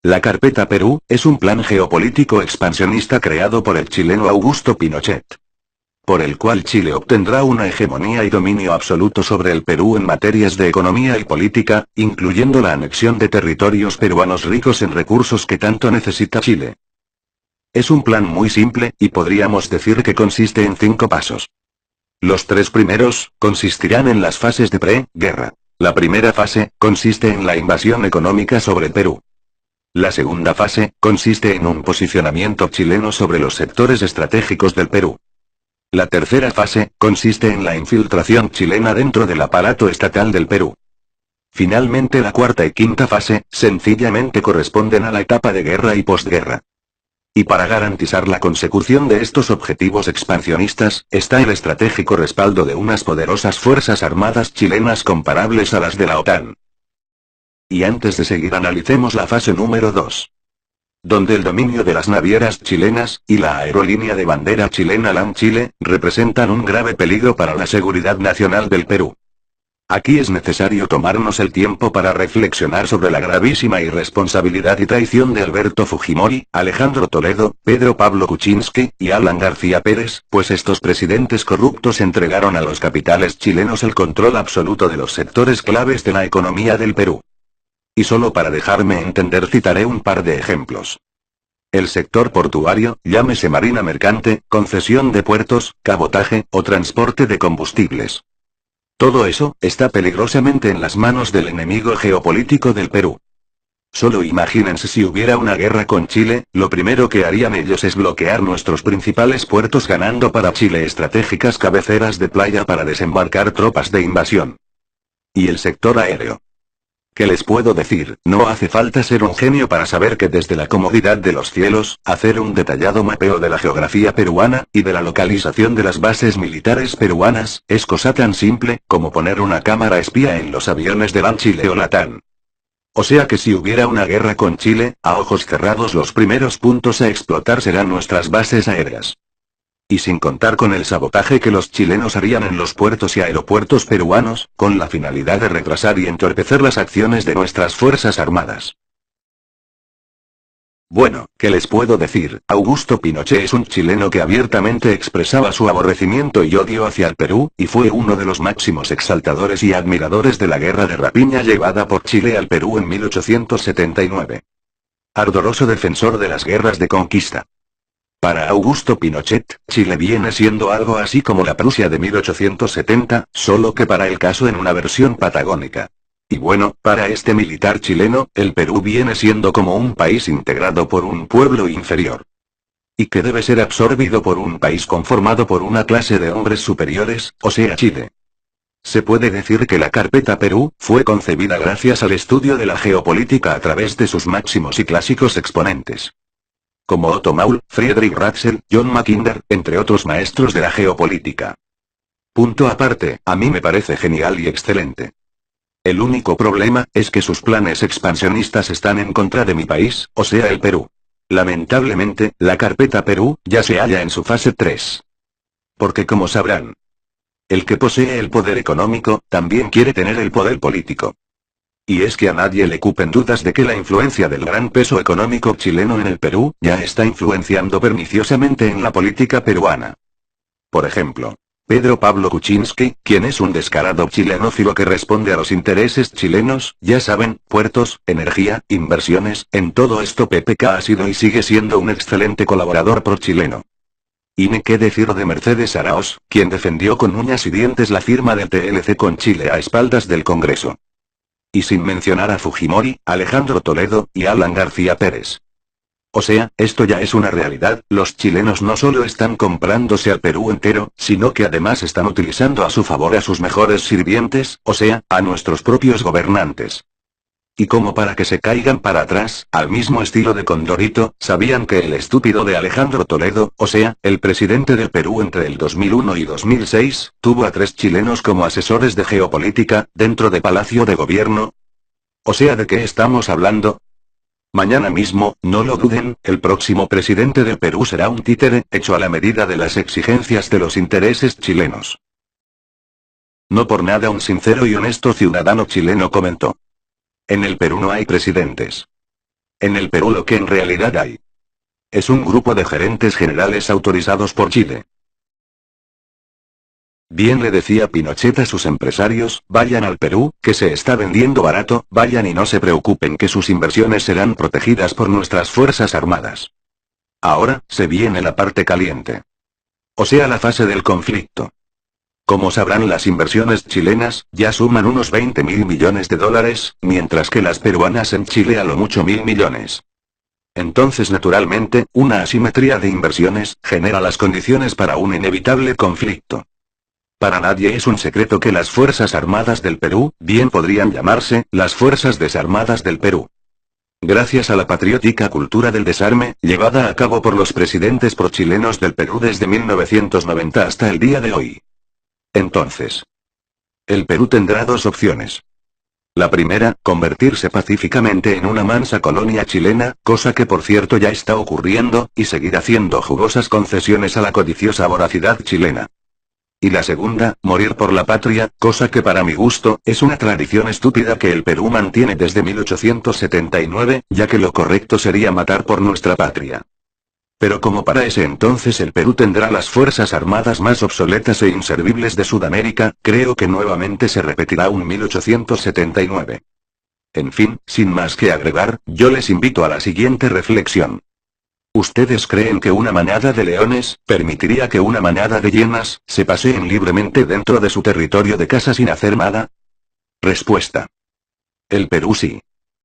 La Carpeta Perú, es un plan geopolítico expansionista creado por el chileno Augusto Pinochet, por el cual Chile obtendrá una hegemonía y dominio absoluto sobre el Perú en materias de economía y política, incluyendo la anexión de territorios peruanos ricos en recursos que tanto necesita Chile. Es un plan muy simple, y podríamos decir que consiste en 5 pasos. Los 3 primeros, consistirán en las fases de pre-guerra. La primera fase, consiste en la invasión económica sobre Perú. La segunda fase, consiste en un posicionamiento chileno sobre los sectores estratégicos del Perú. La tercera fase, consiste en la infiltración chilena dentro del aparato estatal del Perú. Finalmente la cuarta y quinta fase, sencillamente corresponden a la etapa de guerra y posguerra. Y para garantizar la consecución de estos objetivos expansionistas, está el estratégico respaldo de unas poderosas fuerzas armadas chilenas comparables a las de la OTAN. Y antes de seguir analicemos la fase número 2. Donde el dominio de las navieras chilenas, y la aerolínea de bandera chilena LAN Chile, representan un grave peligro para la seguridad nacional del Perú. Aquí es necesario tomarnos el tiempo para reflexionar sobre la gravísima irresponsabilidad y traición de Alberto Fujimori, Alejandro Toledo, Pedro Pablo Kuczynski, y Alan García Pérez, pues estos presidentes corruptos entregaron a los capitales chilenos el control absoluto de los sectores claves de la economía del Perú. Y solo para dejarme entender citaré un par de ejemplos. El sector portuario, llámese marina mercante, concesión de puertos, cabotaje, o transporte de combustibles. Todo eso, está peligrosamente en las manos del enemigo geopolítico del Perú. Solo imagínense si hubiera una guerra con Chile, lo primero que harían ellos es bloquear nuestros principales puertos ganando para Chile estratégicas cabeceras de playa para desembarcar tropas de invasión. Y el sector aéreo. ¿Qué les puedo decir? No hace falta ser un genio para saber que desde la comodidad de los cielos, hacer un detallado mapeo de la geografía peruana, y de la localización de las bases militares peruanas, es cosa tan simple, como poner una cámara espía en los aviones de LAN Chile o LATAN. O sea que si hubiera una guerra con Chile, a ojos cerrados los primeros puntos a explotar serán nuestras bases aéreas. Y sin contar con el sabotaje que los chilenos harían en los puertos y aeropuertos peruanos, con la finalidad de retrasar y entorpecer las acciones de nuestras fuerzas armadas. Bueno, ¿qué les puedo decir? Augusto Pinochet es un chileno que abiertamente expresaba su aborrecimiento y odio hacia el Perú, y fue uno de los máximos exaltadores y admiradores de la guerra de rapiña llevada por Chile al Perú en 1879. Ardoroso defensor de las guerras de conquista. Para Augusto Pinochet, Chile viene siendo algo así como la Prusia de 1870, solo que para el caso en una versión patagónica. Y bueno, para este militar chileno, el Perú viene siendo como un país integrado por un pueblo inferior. Y que debe ser absorbido por un país conformado por una clase de hombres superiores, o sea Chile. Se puede decir que la Carpeta Perú, fue concebida gracias al estudio de la geopolítica a través de sus máximos y clásicos exponentes. Como Otto Maul, Friedrich Ratzel, John Mackinder, entre otros maestros de la geopolítica. Punto aparte, a mí me parece genial y excelente. El único problema, es que sus planes expansionistas están en contra de mi país, o sea el Perú. Lamentablemente, la Carpeta Perú, ya se halla en su fase 3. Porque como sabrán, el que posee el poder económico, también quiere tener el poder político. Y es que a nadie le cupen dudas de que la influencia del gran peso económico chileno en el Perú, ya está influenciando perniciosamente en la política peruana. Por ejemplo, Pedro Pablo Kuczynski, quien es un descarado chilenófilo que responde a los intereses chilenos, ya saben, puertos, energía, inversiones, en todo esto PPK ha sido y sigue siendo un excelente colaborador pro-chileno. Y ni qué decir de Mercedes Araoz, quien defendió con uñas y dientes la firma del TLC con Chile a espaldas del Congreso. Y sin mencionar a Fujimori, Alejandro Toledo, y Alan García Pérez. O sea, esto ya es una realidad, los chilenos no solo están comprándose al Perú entero, sino que además están utilizando a su favor a sus mejores sirvientes, o sea, a nuestros propios gobernantes. Y como para que se caigan para atrás, al mismo estilo de Condorito, sabían que el estúpido de Alejandro Toledo, o sea, el presidente del Perú entre el 2001 y 2006, tuvo a 3 chilenos como asesores de geopolítica, dentro de Palacio de Gobierno. O sea, ¿de qué estamos hablando? Mañana mismo, no lo duden, el próximo presidente del Perú será un títere, hecho a la medida de las exigencias de los intereses chilenos. No por nada un sincero y honesto ciudadano chileno comentó: en el Perú no hay presidentes. En el Perú lo que en realidad hay es un grupo de gerentes generales autorizados por Chile. Bien le decía Pinochet a sus empresarios, vayan al Perú, que se está vendiendo barato, vayan y no se preocupen que sus inversiones serán protegidas por nuestras fuerzas armadas. Ahora, se viene la parte caliente. O sea, la fase del conflicto. Como sabrán, las inversiones chilenas ya suman unos 20.000 millones de dólares, mientras que las peruanas en Chile a lo mucho 1.000 millones. Entonces, naturalmente, una asimetría de inversiones genera las condiciones para un inevitable conflicto. Para nadie es un secreto que las Fuerzas Armadas del Perú, bien podrían llamarse, las Fuerzas Desarmadas del Perú. Gracias a la patriótica cultura del desarme, llevada a cabo por los presidentes prochilenos del Perú desde 1990 hasta el día de hoy. Entonces, el Perú tendrá dos opciones. La primera, convertirse pacíficamente en una mansa colonia chilena, cosa que por cierto ya está ocurriendo, y seguir haciendo jugosas concesiones a la codiciosa voracidad chilena. Y la segunda, morir por la patria, cosa que para mi gusto, es una tradición estúpida que el Perú mantiene desde 1879, ya que lo correcto sería matar por nuestra patria. Pero como para ese entonces el Perú tendrá las fuerzas armadas más obsoletas e inservibles de Sudamérica, creo que nuevamente se repetirá un 1879. En fin, sin más que agregar, yo les invito a la siguiente reflexión. ¿Ustedes creen que una manada de leones permitiría que una manada de hienas se paseen libremente dentro de su territorio de caza sin hacer nada? Respuesta. El Perú sí.